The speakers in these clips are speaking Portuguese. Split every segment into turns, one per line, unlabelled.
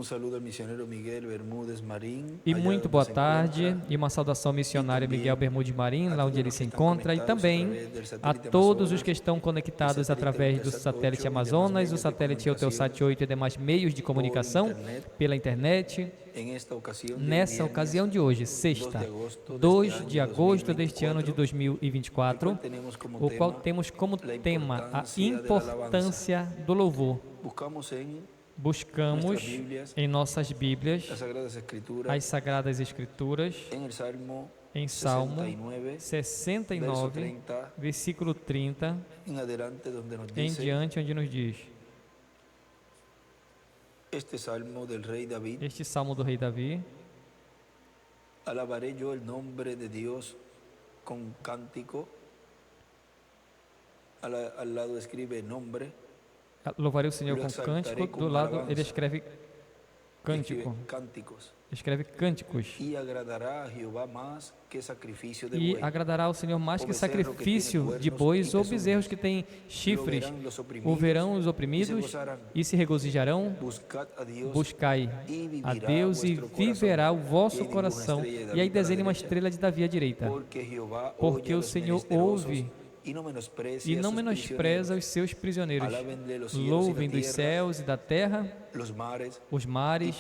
saludo ao missionário Miguel Bermúdez Marim.
E muito boa tarde, e uma saudação ao missionário Miguel Bermudes Marim, lá onde ele se encontra, e também a todos os que estão conectados através do satélite Amazonas, o satélite Eutelsat 8 e demais meios de comunicação pela internet. Nessa ocasião de hoje, sexta, 2 de agosto deste ano de 2024, o qual temos como tema a importância do louvor. Buscamos em nossas Bíblias as Sagradas Escrituras em Salmo 69, versículo 30 em diante, onde nos diz:
Este salmo do rei Davi. Alabaré yo el nombre de Dios con cántico. Al lado escribe nombre.
Louvarei o Senhor com cântico, do lado ele escreve cântico. Escreve cânticos.
E agradará a Jeová mais que sacrifício de
E
boi.
agradará ao Senhor mais que sacrifício de bois ou bezerros que têm chifres. Ouverão os oprimidos e se regozijarão. Buscai a Deus e viverá o vosso coração. E aí desenha uma estrela de Davi à direita. Porque o Senhor ouve e não menospreza os seus prisioneiros. Louvem dos céus e da terra os mares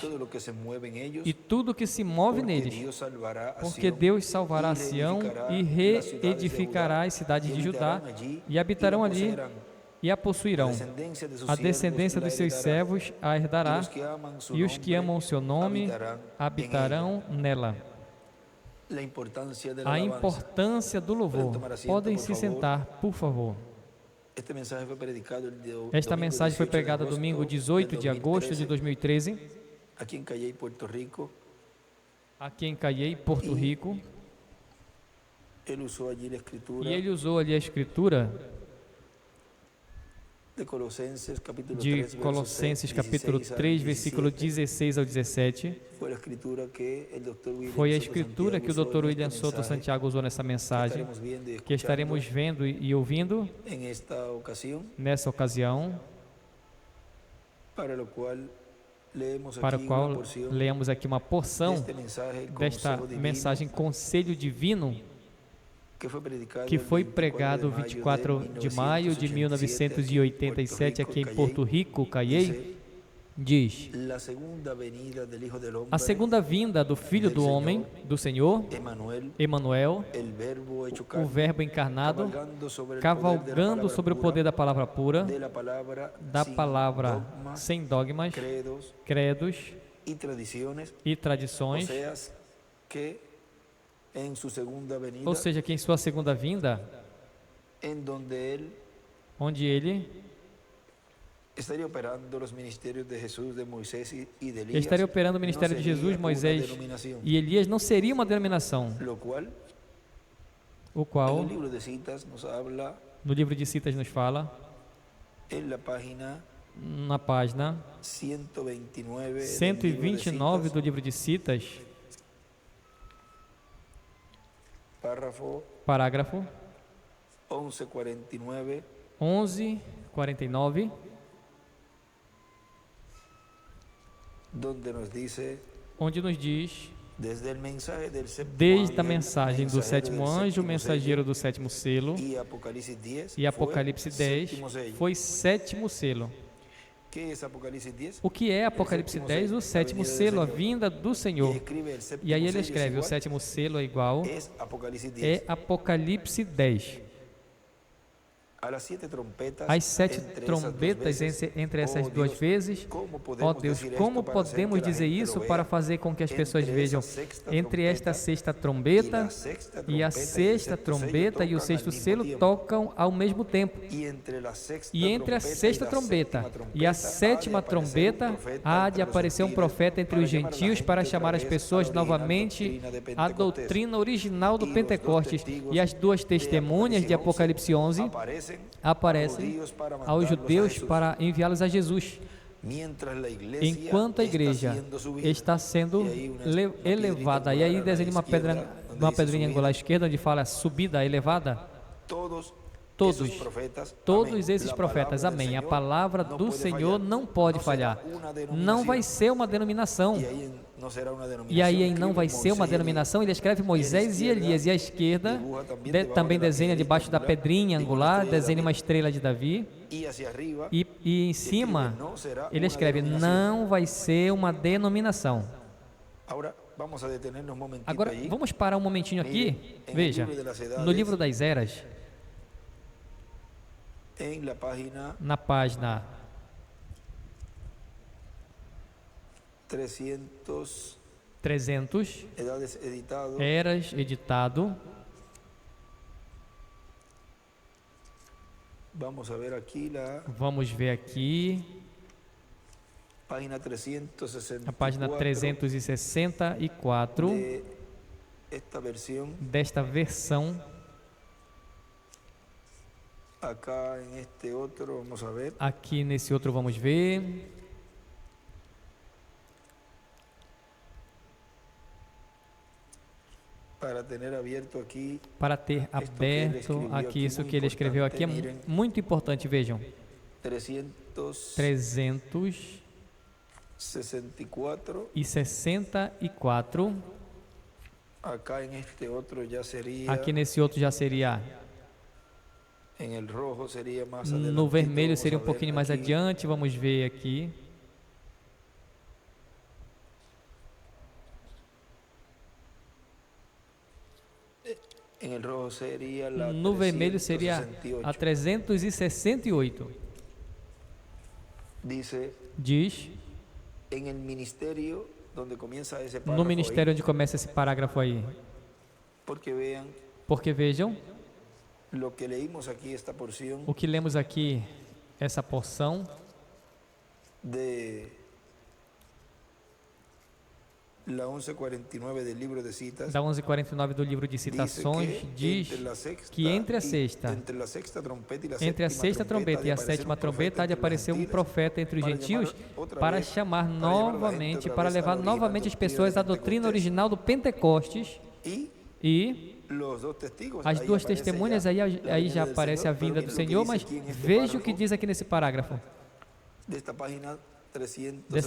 e tudo que se move neles, porque Deus salvará a Sião e reedificará as cidades de Judá, e habitarão ali e a possuirão. A descendência dos seus servos a herdará, e os que amam o seu nome habitarão nela. A importância do louvor. Podem se sentar, por favor. Esta mensagem foi pregada domingo 18 de agosto de 2013, aqui em Cayey, Porto Rico. E ele usou ali a escritura de Colossenses capítulo 3, versículo 16 ao 17. Foi a escritura que o Dr. William Soto Santiago usou nessa mensagem, que estaremos vendo e ouvindo nessa ocasião, para o qual leemos aqui uma porção desta mensagem Conselho Divino, que foi pregado 24 de maio de 1987 aqui em Porto Rico, Cayey. Diz: a segunda vinda do Filho do Homem, do Senhor, Emanuel, o Verbo encarnado, cavalgando sobre o poder da palavra pura, da palavra sem dogmas, credos e tradições, ou seja, que em sua segunda vinda, onde ele estaria operando o ministério de Jesus, Moisés e Elias, não seria uma denominação, o qual no livro de Citas nos fala, na página 129 do livro de Citas, parágrafo 11:49, onde nos diz: desde a mensagem do sétimo anjo, mensageiro do sétimo selo, e Apocalipse 10 foi sétimo selo. O que é Apocalipse 10? O sétimo selo, a vinda do Senhor. E aí ele escreve: o sétimo selo é igual, é Apocalipse 10. As 7 trombetas entre essas duas vezes. Ó Deus, como podemos dizer isso para fazer com que as pessoas vejam? Entre esta sexta trombeta e a sexta trombeta e o sexto selo tocam ao mesmo tempo. E entre a sexta trombeta e a sétima trombeta há de aparecer um profeta entre os gentios para chamar as pessoas novamente à doutrina original do Pentecostes. E as duas testemunhas de Apocalipse 11 aparecem aos judeus para enviá-los a Jesus, enquanto a igreja está sendo elevada. E aí desenha uma pedrinha angular esquerda onde fala subida elevada. Todos esses profetas, amém. A palavra do Senhor não pode falhar. Não vai ser uma denominação. E aí não vai ser uma denominação. Ele escreve Moisés e Elias. E à esquerda também desenha debaixo da pedrinha angular, desenha uma estrela de Davi. E em cima ele escreve, não vai ser uma denominação. Agora vamos parar um momentinho aqui. Veja, no livro das Eras, na página 300, Eras editado. Vamos ver aqui. A página 364 desta versão. Aqui nesse outro vamos ver. Para ter aberto aqui isso que ele escreveu aqui é muito importante, vejam. 364. Aqui nesse outro já seria. No vermelho seria um pouquinho mais adiante, vamos ver aqui. No vermelho seria a 368. Diz, no ministério onde começa esse parágrafo aí. Porque vejam, o que lemos aqui, essa porção da 1149 do livro de citações, diz que entre a sexta trombeta e a sétima trombeta há de aparecer um profeta entre os gentios para chamar novamente, para levar novamente as pessoas à doutrina original do Pentecostes. E as duas testemunhas, aí já aparece a vinda do Senhor, mas veja o que diz aqui nesse parágrafo. Dessa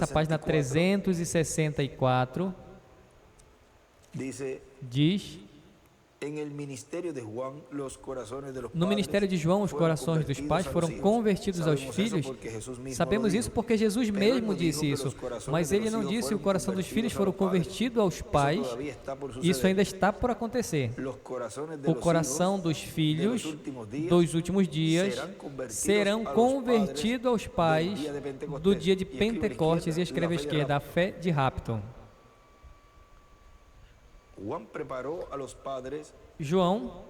página 364, diz, no ministério de João, os corações dos pais foram convertidos aos filhos. Sabemos isso porque Jesus mesmo disse isso, mas ele não disse o coração dos filhos foram convertidos aos pais. Isso ainda está por acontecer. O coração dos filhos dos últimos dias serão convertidos aos pais do dia de Pentecostes, e escreve à esquerda, a fé de rapto. João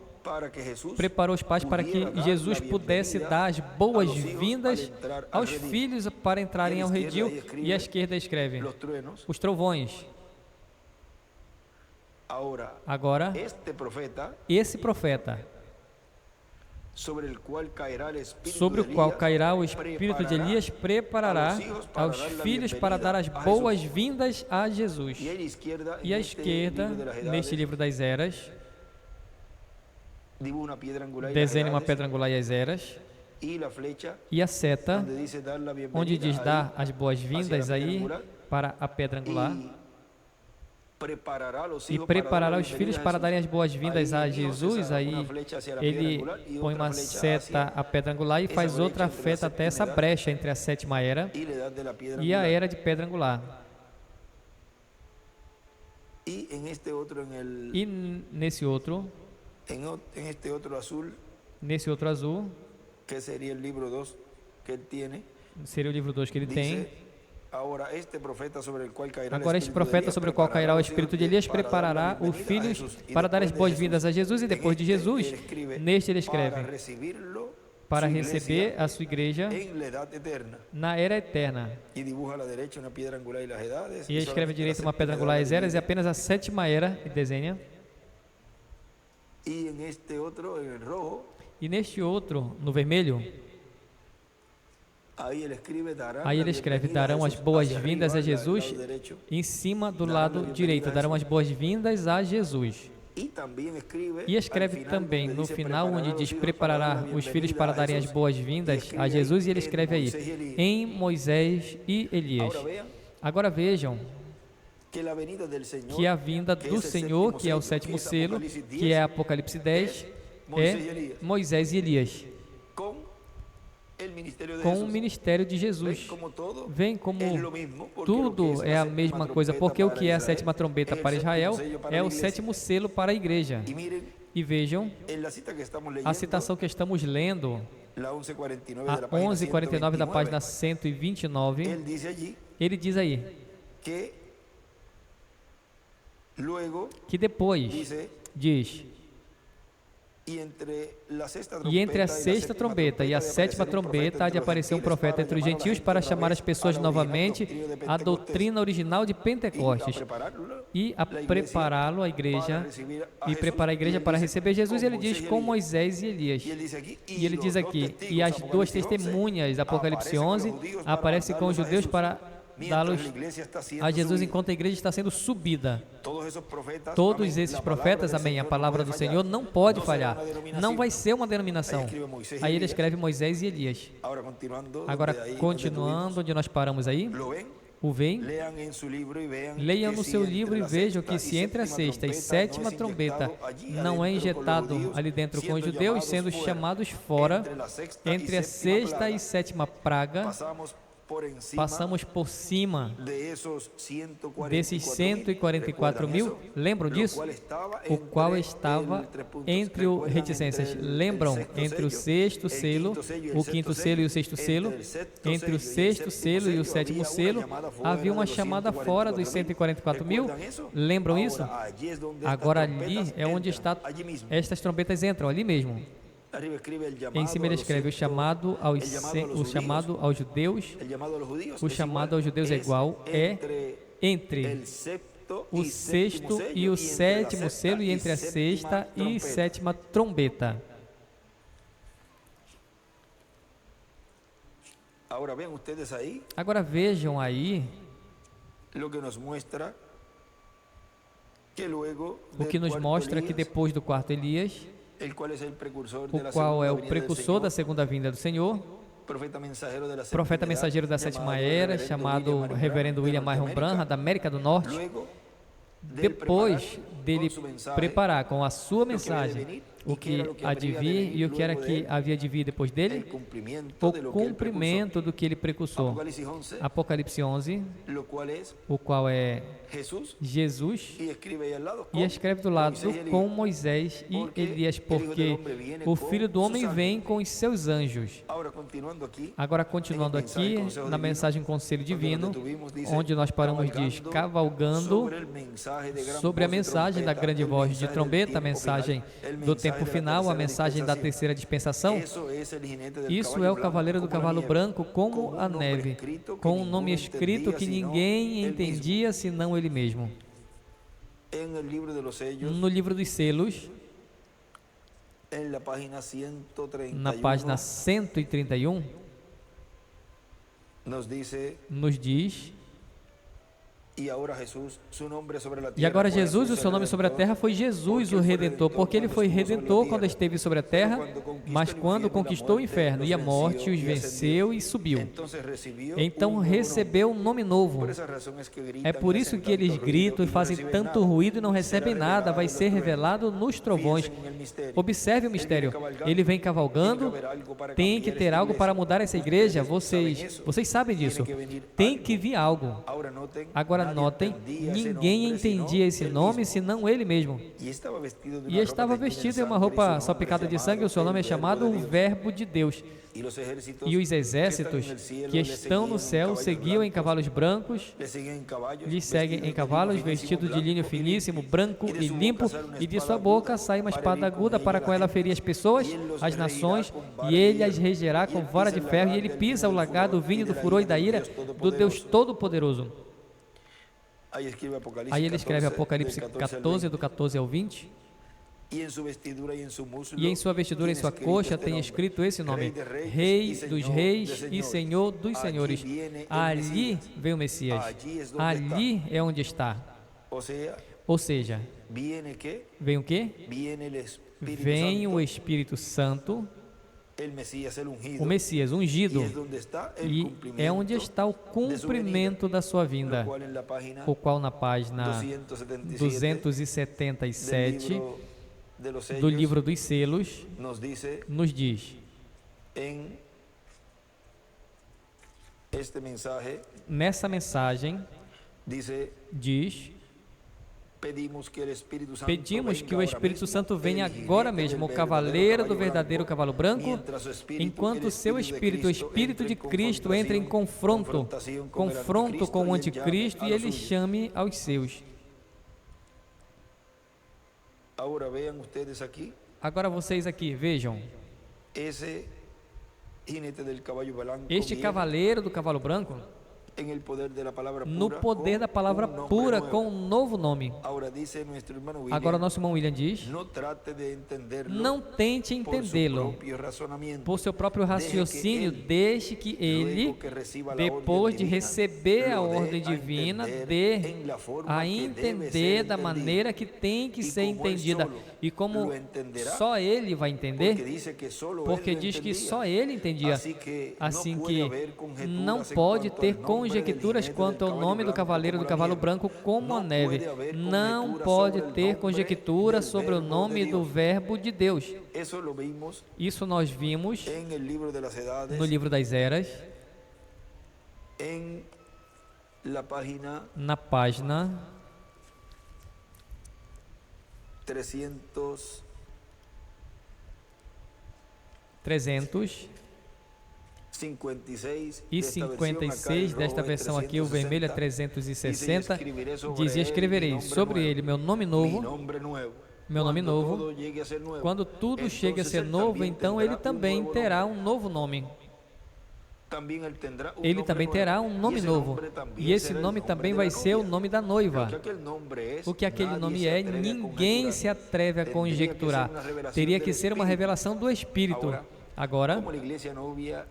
preparou os pais para que Jesus pudesse dar as boas-vindas aos filhos para entrarem ao redil, e à esquerda escreve os trovões. Agora, esse profeta, sobre o qual cairá o espírito de Elias, preparará aos filhos para dar as boas-vindas a Jesus. E à esquerda, neste livro das Eras, desenha uma pedra angular e as eras, e a seta, onde diz dar as boas-vindas aí para a pedra angular, e preparará os filhos para darem as boas-vindas a Jesus. Aí ele põe uma seta à pedra angular e faz outra seta até essa brecha entre a sétima era e a era de pedra angular. E nesse outro azul,
que seria o livro 2 que ele tem,
seria o livro 2 que ele tem.
Agora este profeta sobre o
qual cairá o espírito de Elias preparará os filhos para dar as boas-vindas a Jesus, e depois de Jesus, neste ele escreve, para receber a sua igreja na era eterna. E escreve à direita uma pedra angular e as eras, e apenas a sétima era, e desenha. E neste outro, no vermelho, aí ele escreve, darão as boas-vindas a Jesus, em cima do lado direito, darão as boas-vindas a Jesus. E escreve também no final, onde diz: preparará os filhos para darem as boas-vindas a Jesus, e ele escreve aí: em Moisés e Elias. Agora vejam que a vinda do Senhor, que é o sétimo selo, que é Apocalipse 10, é Moisés e Elias, com o ministério de Jesus. Vem como tudo é a mesma coisa, porque o que é a sétima trombeta para Israel é o sétimo selo para a igreja. E vejam a citação que estamos lendo, a 11:49 da página 129, ele diz aí que depois diz: e entre a sexta trombeta e a sétima trombeta há de aparecer um profeta entre os gentios para chamar as pessoas novamente à doutrina original de Pentecostes e a prepará-lo a igreja e preparar a igreja para receber Jesus. Ele diz: com Moisés e Elias. E ele diz aqui: e as duas testemunhas, Apocalipse 11, aparecem com os judeus para dá-los a Jesus enquanto a igreja está sendo subida. Todos esses profetas, amém, a palavra do Senhor não pode falhar, não vai ser uma denominação. Aí ele escreve Moisés e Elias. Agora, continuando onde nós paramos aí, o veem, leiam no seu livro e vejam que se entre a sexta e sétima trombeta não é injetado ali dentro com os judeus, sendo chamados fora, entre a sexta e sétima praga, passamos por cima desses 144 mil, lembram disso? O qual estava entre o reticências, lembram? Entre o sexto selo, o quinto selo e o sexto selo, entre o sexto selo e o sétimo selo, havia uma chamada fora dos 144 mil, lembram isso? Agora ali é onde estas trombetas entram, ali mesmo. Em cima ele escreve o chamado aos judeus. O chamado aos judeus é igual, é entre o sexto e o sétimo selo e entre a sexta e sétima trombeta. Agora vejam aí o que nos mostra que depois do quarto Elias, o qual é o precursor da segunda vinda do Senhor, profeta mensageiro da sétima era, chamado Reverendo William Marion Branham, da América do Norte, depois dele preparar com a sua mensagem o que há de vir e o que era que havia de vir depois dele, o cumprimento do que ele precursou. Apocalipse 11, o qual é Jesus, e escreve do lado com Moisés e Elias, porque o Filho do Homem vem com os seus anjos. Agora, continuando aqui, na mensagem Conselho Divino, onde nós paramos, diz: cavalgando sobre a mensagem da grande voz de trombeta, a mensagem do tempo final, a mensagem da terceira dispensação. Isso é o cavaleiro do cavalo branco como a neve, com um nome escrito que ninguém entendia senão ele mesmo. No livro dos selos, na página 131, nos diz: e agora Jesus, o seu nome sobre a terra foi Jesus, o Redentor, porque ele foi Redentor quando esteve sobre a terra, mas quando conquistou o inferno e a morte, os venceu e subiu. Então recebeu um nome novo. É por isso que eles gritam e fazem tanto ruído e não recebem nada. Vai ser revelado nos trovões. Observe o mistério. Ele vem cavalgando. Tem que ter algo para mudar essa igreja. Vocês sabem disso. Tem que vir algo. Agora notem, ninguém entendia esse nome senão ele mesmo. E estava vestido em uma roupa salpicada de sangue. O seu nome é chamado o Verbo de Deus. E os exércitos que estão no céu seguiam em cavalos brancos, lhes seguem em cavalos vestidos de linho finíssimo, branco e limpo, e de sua boca sai uma espada aguda para com ela ferir as pessoas, as nações, e ele as regerá com vara de ferro, e ele pisa o lagar do vinho do furor e da ira do Deus Todo-Poderoso. Aí ele escreve Apocalipse 14, do 14 ao 20. E em sua vestidura, em sua coxa, tem escrito esse nome: Rei dos Reis e Senhor dos Senhores. Ali vem o Messias. Ali é onde está. Ou seja, vem o quê? Vem o Espírito Santo, o Messias ungido, e é onde está o cumprimento da sua vinda, o qual na página 277 do livro dos selos nos diz: nessa mensagem diz: pedimos que o Espírito Santo venha agora mesmo, o cavaleiro do verdadeiro cavalo branco, enquanto o seu Espírito, o Espírito de Cristo, entre em confronto com o anticristo e ele chame aos seus. Agora vocês aqui, vejam. Este cavaleiro do cavalo branco, no poder da palavra pura, com um novo nome. Agora nosso irmão William diz: não tente entendê-lo por seu próprio raciocínio, deixe que ele, depois de receber a ordem divina, dê a entender da maneira que tem que ser entendida. E como só ele vai entender, porque diz que só ele entendia, assim que não pode ter conjecturas quanto ao nome do cavaleiro do cavalo branco como a neve. Não pode ter conjectura sobre o nome do Verbo de Deus. Isso nós vimos no livro das Eras, na página 356 desta versão aqui, o vermelho é 360, diz: escreverei sobre ele meu nome novo. Quando tudo chegue a ser novo, então ele também terá um novo nome. Ele também terá um nome novo, e esse nome também vai ser o nome da noiva. O que aquele nome é, ninguém se atreve a conjecturar. Teria que ser uma revelação do Espírito. Agora,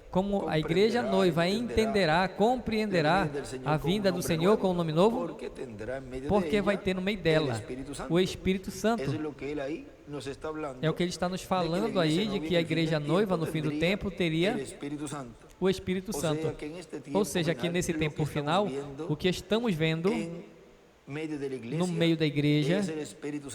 como a igreja noiva entenderá, compreenderá a vinda do Senhor com o nome novo, porque vai ter no meio dela o Espírito Santo. É o que ele está nos falando aí, de que a igreja noiva no fim do tempo teria o Espírito Santo. Ou seja, que nesse tempo final, o que estamos vendo no meio da igreja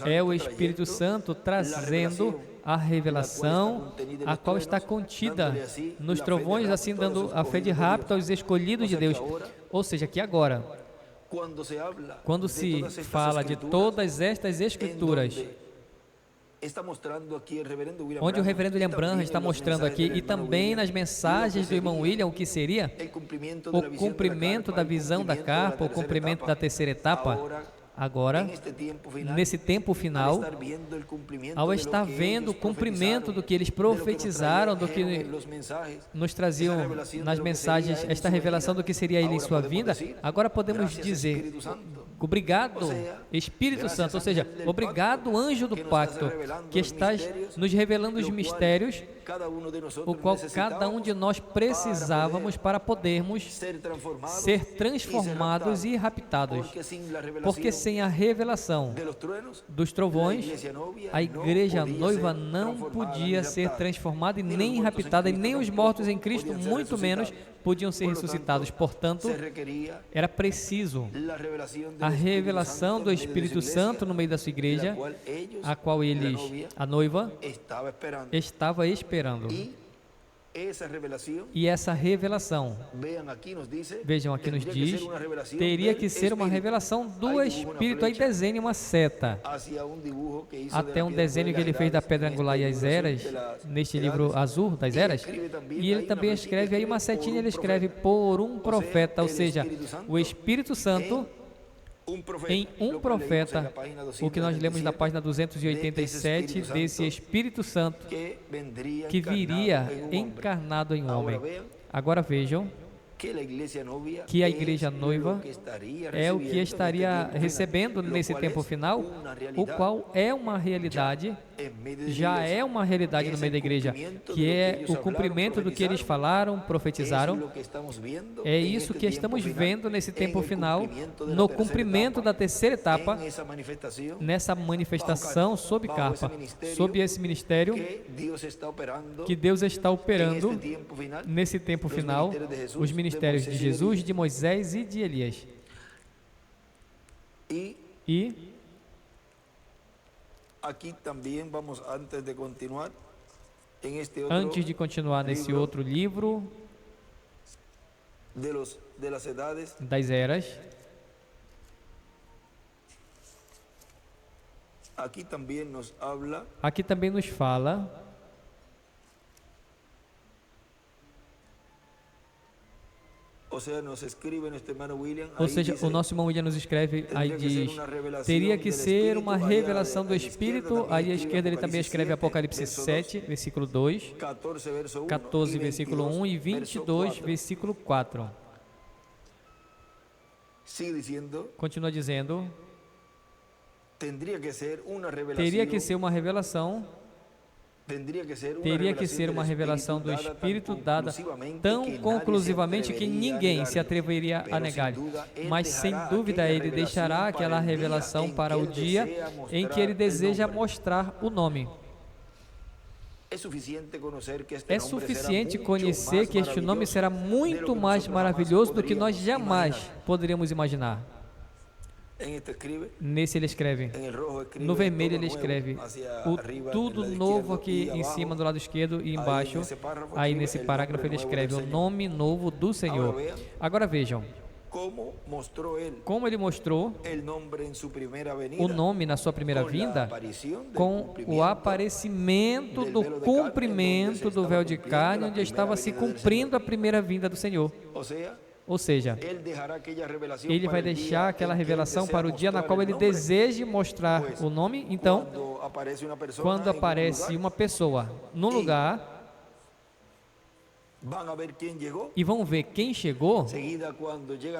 é o Espírito Santo trazendo a revelação, a qual está contida nos trovões, assim dando a fé de rapto aos escolhidos de Deus. Ou seja, que agora, quando se fala de todas estas escrituras, onde o reverendo William Branham está mostrando aqui, e também nas mensagens do irmão William, o que seria o cumprimento da visão da carpa, o cumprimento da terceira etapa. Agora, nesse tempo final, ao estar vendo o cumprimento do que eles profetizaram, do que nos traziam nas mensagens, esta revelação do que seria ele em sua vinda, agora podemos dizer: obrigado, Espírito Santo, ou seja, obrigado, anjo do pacto, que estás nos revelando os mistérios, o qual cada um de nós precisávamos para podermos ser transformados e raptados. Porque sem a revelação dos trovões, a igreja noiva não podia ser transformada e nem raptada, e nem os mortos em Cristo, muito menos, podiam ser ressuscitados. Portanto, era preciso a revelação do Espírito Santo no meio da sua igreja, a qual eles, a noiva, estava esperando. E essa revelação, vejam aqui nos diz, teria que ser uma revelação do Espírito. Aí desenha uma seta, até um desenho que ele fez da pedra angular e as eras, neste livro azul das eras, e ele também escreve aí uma setinha, ele escreve por um profeta, ou seja, o Espírito Santo em um profeta, o que nós lemos na página 287, desse Espírito Santo que viria encarnado em homem. Agora vejam que a igreja noiva é o que estaria recebendo nesse tempo final, o qual é uma realidade, já é uma realidade no meio da igreja, que é o cumprimento do que eles falaram, profetizaram. É isso que estamos vendo nesse tempo final, no cumprimento da terceira etapa, nessa manifestação sob capa, sob esse ministério que Deus está operando nesse tempo final, os ministérios de Jesus, de Moisés e de Elias. E
aqui também vamos,
antes de continuar nesse outro livro das eras,
aqui também nos
fala,
ou seja,
o nosso irmão William nos escreve, aí diz, teria que ser uma revelação do Espírito. Aí à esquerda ele também escreve Apocalipse 7, versículo 2, 14, versículo 1 e 22, versículo 4. Continua dizendo, teria que ser uma revelação, do Espírito dada tão conclusivamente que ninguém se atreveria a negar, mas sem dúvida ele deixará aquela revelação para o dia em que ele deseja mostrar o nome. É suficiente conhecer que este nome será muito mais maravilhoso do que nós jamais poderíamos imaginar. Nesse ele escreve, no vermelho ele escreve o tudo novo aqui em cima do lado esquerdo e embaixo. Aí nesse parágrafo ele escreve o nome novo do Senhor. Agora vejam como ele mostrou o nome na sua primeira vinda, com o aparecimento do cumprimento do véu de carne, onde estava se cumprindo a primeira vinda do Senhor. Ou seja, ele vai deixar aquela revelação para o dia na qual ele deseje mostrar o nome. Então, quando aparece uma pessoa no lugar, e vão ver quem chegou,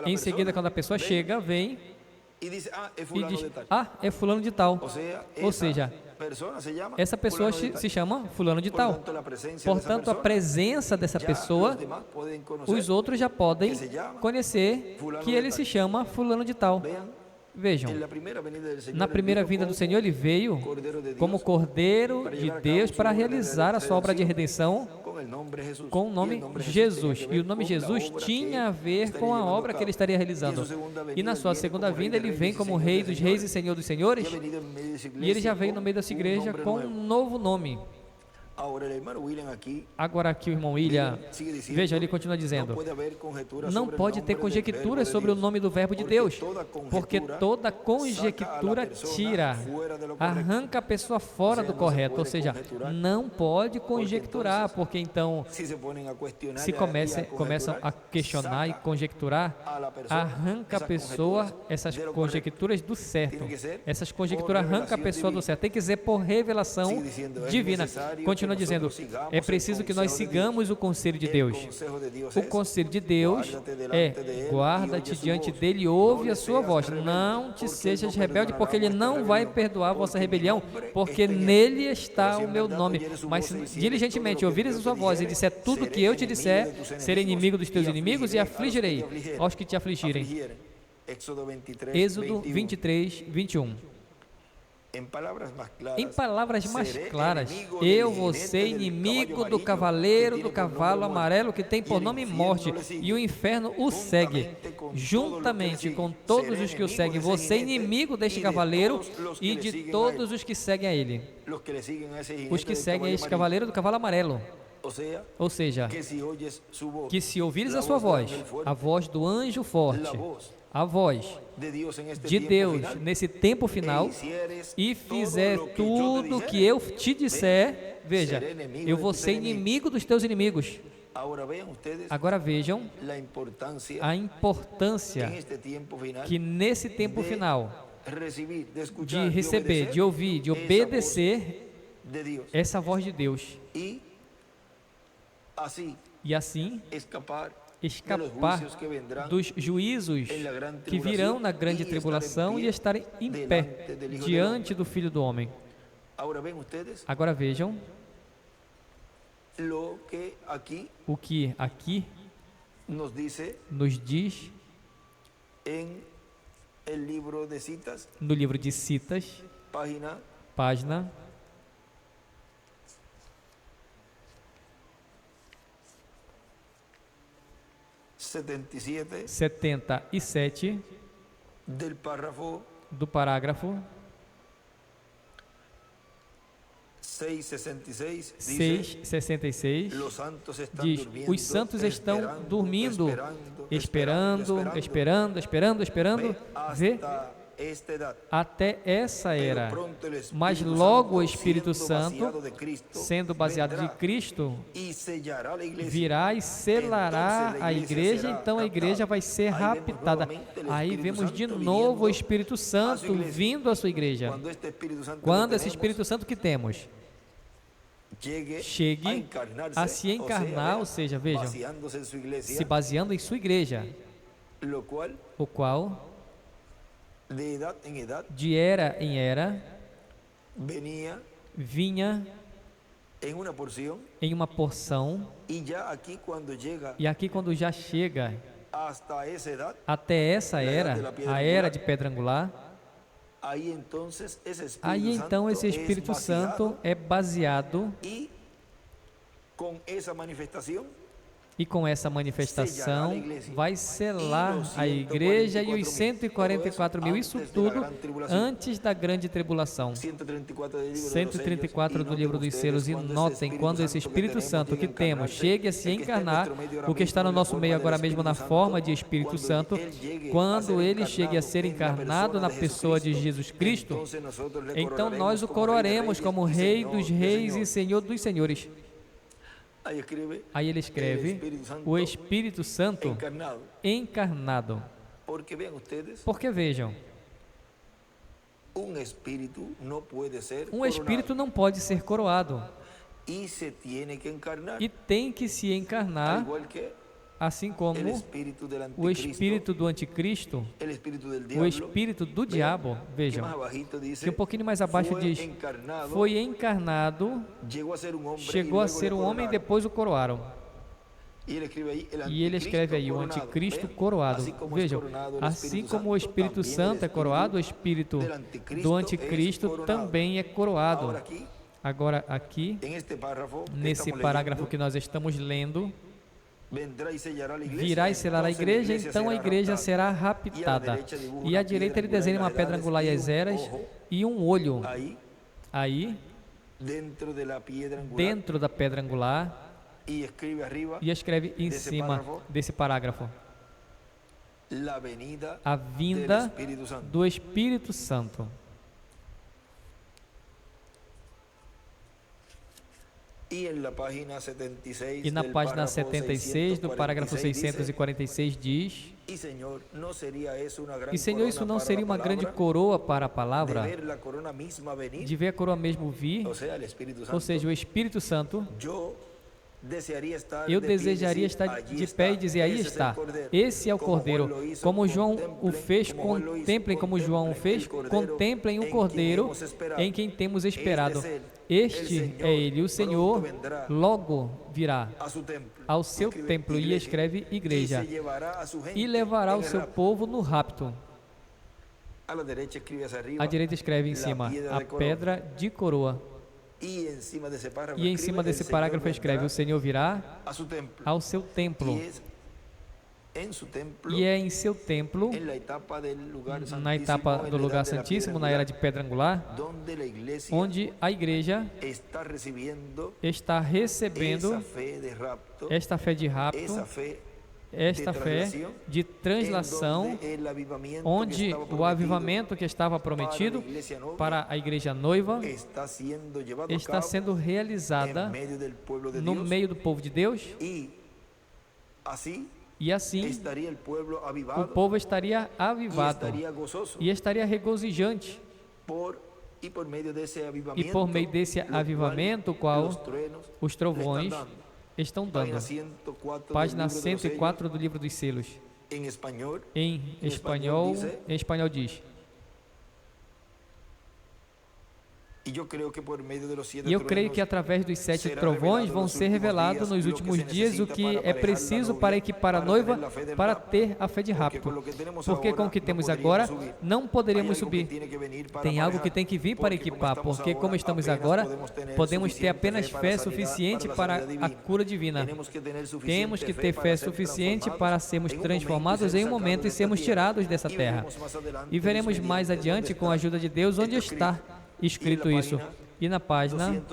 em seguida quando a pessoa chega, vem e diz, é fulano de tal. Ou seja, essa pessoa se chama fulano de tal. Portanto, a presença dessa pessoa, os outros já podem conhecer que ele se chama fulano de tal. Vejam, na primeira vinda do Senhor, ele veio como Cordeiro de Deus para realizar a sua obra de redenção com o nome Jesus. E o nome Jesus tinha a ver com a obra que ele estaria realizando. E na sua segunda vinda, ele vem como Rei dos Reis e Senhor dos Senhores. E ele já veio no meio dessa igreja com um novo nome. Agora aqui o irmão William, veja, ele continua dizendo, não pode ter conjecturas sobre o nome do verbo de Deus, porque toda conjectura tira, arranca a pessoa fora do correto, ou seja, não pode conjecturar, porque então, se começam a questionar e conjecturar, arranca a pessoa, essas conjecturas do certo, essas conjecturas arranca a pessoa do certo, tem que ser por revelação divina. Continua dizendo, é preciso que nós sigamos o conselho de Deus. O conselho de Deus é, guarda-te diante dele e ouve a sua voz. Não te sejas rebelde, porque ele não vai perdoar a vossa rebelião, porque nele está o meu nome. Mas se diligentemente ouvires a sua voz e disser tudo o que eu te disser, serei inimigo dos teus inimigos e afligirei aos que te afligirem. Êxodo 23, 21. Em palavras mais claras, eu vou ser inimigo do cavaleiro do cavalo amarelo que tem por nome morte, e o inferno o segue. Juntamente com todos os que o seguem, vou ser inimigo deste cavaleiro e de todos os que seguem a ele. Os que seguem a este cavaleiro do cavalo amarelo. Ou seja, que se ouvires a sua voz, a voz do anjo forte, a voz de Deus nesse tempo final, e fizer tudo o que eu te disser, veja, eu vou ser inimigo dos teus inimigos. Agora vejam a importância que nesse tempo final, de receber, de ouvir, de obedecer essa voz de Deus, e assim escapar dos juízos que virão na grande tribulação e estarem em pé diante do Filho do Homem. Agora vejam o que aqui nos diz no livro de Citas, página 77 do parágrafo 666, diz: os santos estão dormindo, esperando, vê, até essa era. Mas logo o Espírito Santo, sendo baseado de Cristo, virá e selará a igreja, então a igreja vai ser raptada. Aí vemos de novo o Espírito Santo vindo à sua igreja. Quando esse Espírito Santo que temos chegue a se encarnar, ou seja, vejam, se baseando em sua igreja, o qual de era em era vinha em uma porção, e aqui quando já chega até essa era, a era de pedra angular, aí então esse Espírito Santo é baseado, e com essa manifestação vai selar a igreja e os 144 mil, isso tudo antes da grande tribulação. 134 do livro dos selos. E notem, quando esse Espírito Santo que temos chegue a se encarnar, o que está no nosso meio agora mesmo na forma de Espírito Santo, quando ele chegue a ser encarnado na pessoa de Jesus Cristo, então nós o coroaremos como Rei dos Reis e Senhor dos Senhores. Aí ele escreve o Espírito Santo encarnado. Porque vejam, um Espírito não pode ser coroado e tem que se encarnar, assim como o espírito do anticristo, o espírito do diabo. Vejam, que um pouquinho mais abaixo diz: foi encarnado, chegou a ser um homem e depois o coroaram. E ele escreve aí o anticristo coroado. Vejam, assim como o Espírito Santo é coroado, o espírito do anticristo também é coroado. Agora aqui, nesse parágrafo que nós estamos lendo, virá e selará a igreja, então a igreja será raptada. E à direita ele desenha uma pedra angular e as eras e um olho. Aí, dentro da pedra angular, e escreve em cima desse parágrafo: a vinda do Espírito Santo. E na página 76 do parágrafo 646 diz: e Senhor, isso não seria uma grande coroa para a palavra, de ver a coroa mesmo vir, ou seja, o Espírito Santo? Eu desejaria estar de pé e dizer: aí está, esse é o Cordeiro. Como João o fez, contemplem como João o fez, contemplem o Cordeiro em quem temos esperado. Este é ele, o Senhor, logo virá ao seu templo, e escreve igreja, e levará o seu povo no rapto. À direita escreve em cima: a pedra de coroa. E em cima desse parágrafo escreve: o Senhor virá ao seu templo. E é em seu templo, na etapa do lugar santíssimo, na era de pedra angular, onde a igreja está recebendo esta fé de rapto, esta fé de translação, onde o avivamento que estava prometido para a igreja noiva está sendo realizada no meio do povo de Deus, e assim o povo estaria avivado e estaria regozijante. E por meio desse avivamento, qual os trovões estão dando. Página 104 do livro dos selos. Em espanhol diz. E eu creio que através dos 7 trovões vão ser revelados nos últimos dias o que é preciso para equipar a noiva para ter a fé de rapto. Porque com o que temos agora, não poderíamos subir. Tem algo que tem que vir para equipar, porque como estamos agora, podemos ter apenas fé suficiente para a cura divina. Temos que ter fé suficiente para sermos transformados em um momento e sermos tirados dessa terra. E veremos mais adiante, com a ajuda de Deus, onde está escrito isso. E na página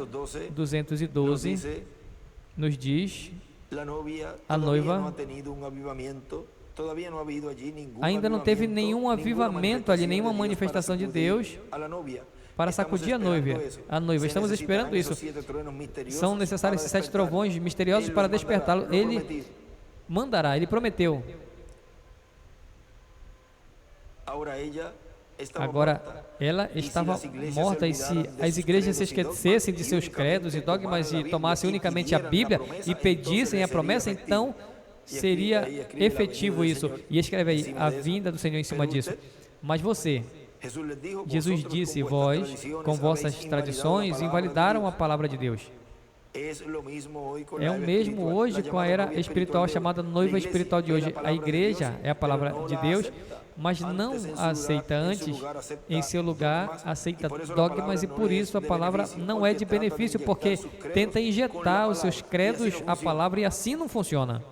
212 nos diz: a noiva ainda não teve nenhum avivamento ali, nenhuma manifestação de Deus para sacudir a noiva. Estamos esperando isso. São necessários esses 7 trovões misteriosos para despertá-lo. Ele mandará, ele prometeu. Agora, ela estava morta, e se as igrejas se esquecessem de seus credos e dogmas e tomassem unicamente a Bíblia e pedissem a promessa, então seria efetivo isso. E escreve aí, a vinda do Senhor em cima disso. Mas você, Jesus disse, vós, com vossas tradições, invalidaram a palavra de Deus. É o mesmo hoje com a era espiritual chamada noiva espiritual de hoje. A igreja é a palavra de Deus, mas não a aceita antes, em seu lugar, aceita dogmas, e por isso a palavra não é de benefício, porque tenta injetar os seus credos à palavra e assim não funciona.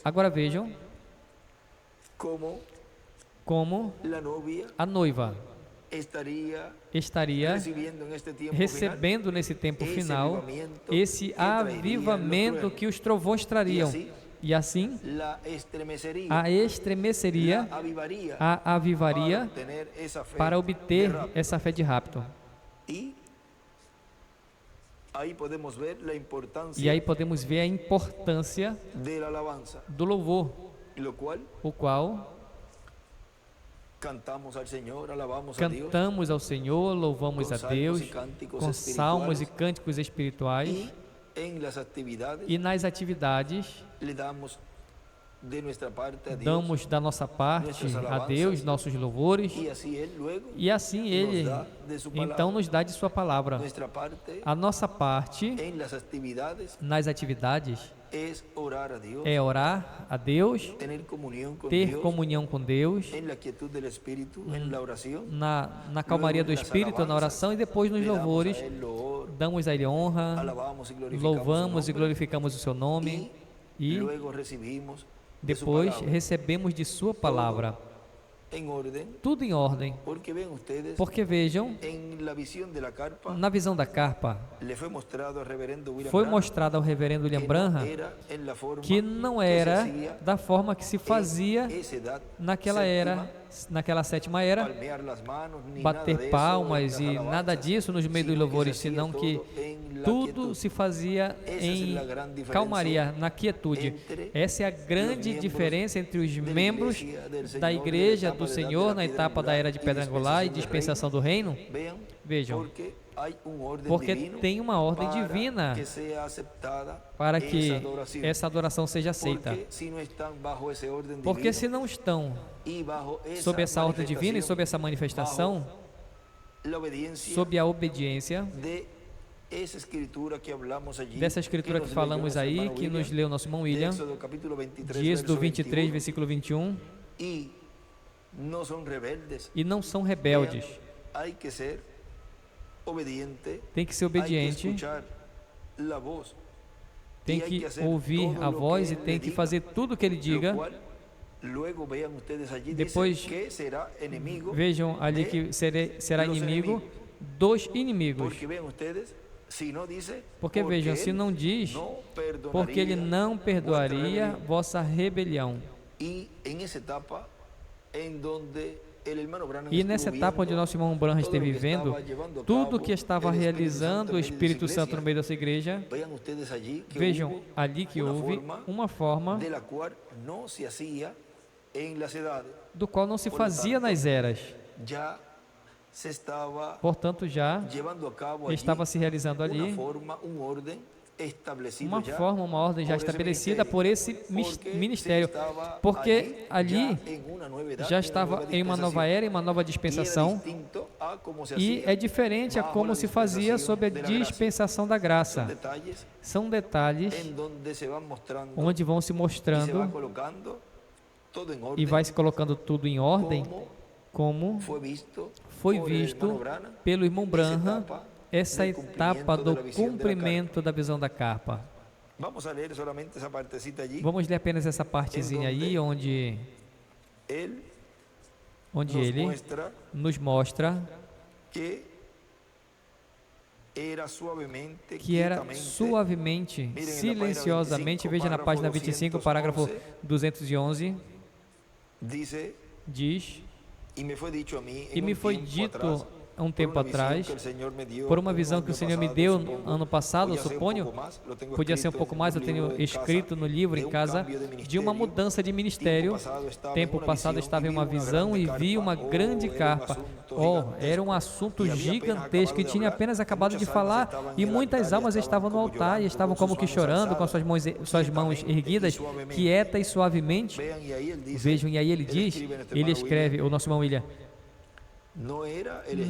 Agora vejam como a noiva estaria recebendo nesse tempo final esse avivamento que os trovões trariam. E assim, a estremeceria, a avivaria para obter essa fé de rapto. E aí podemos ver a importância do louvor, o qual cantamos ao Senhor, louvamos a Deus com salmos e cânticos espirituais. E nas atividades, damos da nossa parte a Deus nossos louvores, e assim Ele então nos dá de Sua palavra. A nossa parte nas atividades é orar a Deus, ter comunhão com Deus, na calmaria do Espírito, na oração, e depois nos louvores damos a Ele honra, louvamos e glorificamos o Seu nome, e depois recebemos de Sua palavra. Tudo em ordem. Porque vejam, na visão da carpa, foi mostrado ao reverendo William Branham que não era da forma que se fazia naquela era, naquela sétima era, bater palmas e nada disso nos meios dos louvores, senão que tudo se fazia em calmaria, na quietude. Essa é a grande diferença entre os membros da Igreja do Senhor na etapa da Era de Pedra Angular e dispensação do Reino. Vejam, porque tem uma ordem divina para que essa adoração seja aceita. Porque se não estão sob essa ordem divina e sob essa manifestação, sob a obediência dessa escritura que falamos aí, que nos leu nosso irmão William, de Êxodo 23, versículo 21, e não são rebeldes. Tem que ser obediente, tem que ouvir a voz e tem que fazer tudo o que Ele diga. Depois, vejam ali que será inimigo dos inimigos. Porque vejam, se não diz, porque Ele não perdoaria vossa rebelião. E nessa etapa onde o nosso irmão Branham esteve vivendo, tudo que estava realizando o Espírito Santo no meio dessa igreja, vejam ali que houve uma forma do qual não se fazia nas eras. Portanto, já estava se realizando ali uma forma, uma ordem já estabelecida por esse ministério, porque ali já estava em uma nova era, em uma nova dispensação, e é diferente a como se fazia sob a dispensação da graça. São detalhes onde vão se mostrando e vai se colocando tudo em ordem, como foi visto pelo irmão Branham, essa etapa do cumprimento da visão da carpa. Vamos ler apenas essa partezinha aí, onde ele nos mostra que era suavemente, silenciosamente, veja na página 25, parágrafo 211, diz: e me foi dito um tempo atrás, por uma visão que o Senhor me deu ano passado, eu suponho, podia ser um pouco mais, eu tenho escrito no livro em casa, de uma mudança de ministério. Tempo passado estava em uma visão e vi uma grande carpa. Era um assunto gigantesco e tinha apenas acabado de falar, e muitas almas estavam no altar e estavam como que chorando, com suas mãos erguidas, quieta e suavemente. Vejam, e aí ele diz, ele escreve, o nosso irmão William,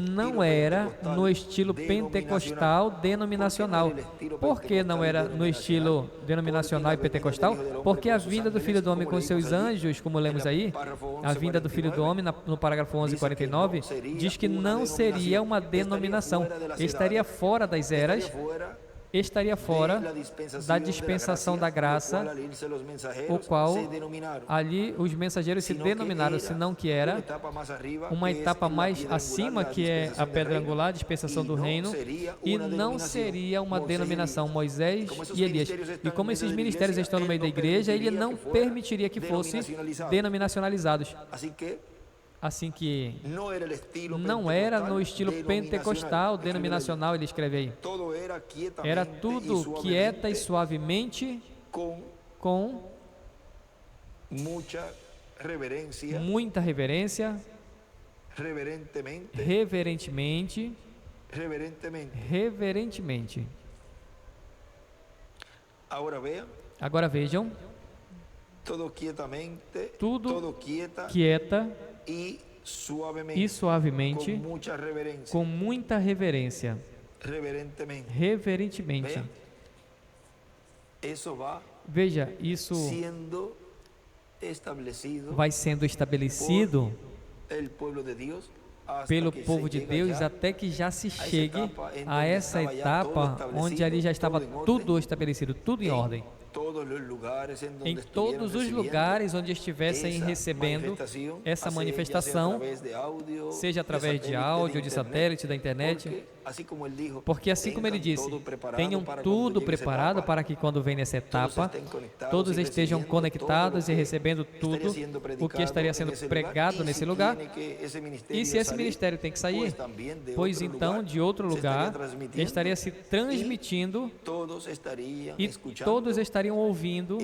não era no estilo pentecostal denominacional. Por que não era no estilo denominacional e pentecostal? Porque a vinda do Filho do Homem com seus anjos, como lemos aí, a vinda do Filho do Homem no parágrafo 11:49, diz que não seria uma denominação, estaria fora das eras, estaria fora da dispensação da graça, o qual ali os mensageiros se denominaram, senão que era uma etapa mais acima, que é a pedra angular, a dispensação do reino, e não seria uma denominação, Moisés e Elias. E como esses ministérios estão no meio da igreja, ele não permitiria que fossem denominacionalizados. Assim que não era no estilo pentecostal, denominacional, ele escreve aí. Era tudo quieta e suavemente, com muita reverência, reverentemente. Agora vejam, tudo quieta e suavemente, com muita reverência, reverentemente. Veja, isso vai sendo estabelecido pelo povo de Deus até que já se chegue a essa etapa onde ali já estava tudo estabelecido, tudo em ordem. Em todos os lugares onde estivessem recebendo essa manifestação, seja através de áudio, de satélite, da internet, porque assim como ele disse, tenham tudo preparado para que quando vem nessa etapa, todos estejam conectados e recebendo tudo o que estaria sendo pregado nesse lugar. E se esse ministério tem que sair, pois então de outro lugar estaria se transmitindo e todos estariam ouvindo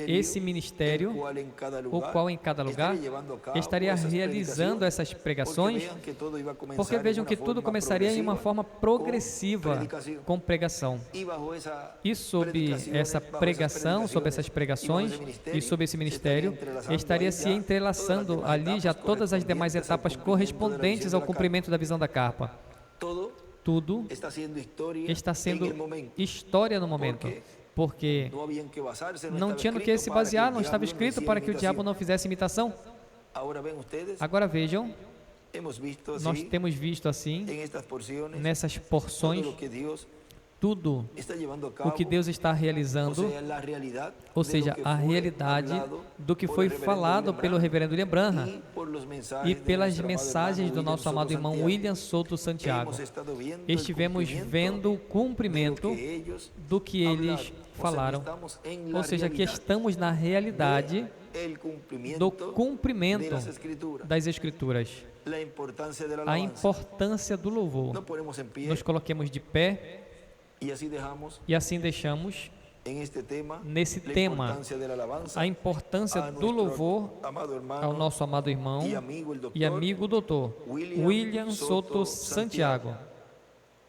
esse ministério, o qual em cada lugar estaria realizando essas pregações, porque vejam que tudo começaria em uma forma progressiva com pregação. E sob essa pregação, sob essas pregações e sob esse ministério, estaria se entrelaçando ali já todas as demais etapas correspondentes ao cumprimento da visão da carpa. Tudo está sendo história no momento, porque não tinha no que se basear, não estava escrito para que o diabo não fizesse imitação. Agora vejam, nós temos visto assim, nessas porções, tudo o que Deus está realizando, ou seja, a realidade do que foi falado pelo reverendo William Branham e pelas mensagens do nosso amado irmão William Souto Santiago. Estivemos vendo o cumprimento do que eles falaram, ou seja, que estamos na realidade do cumprimento das Escrituras. A importância do louvor. Nos coloquemos de pé e assim deixamos nesse tema a importância do louvor ao nosso amado irmão e amigo doutor William Souto Santiago.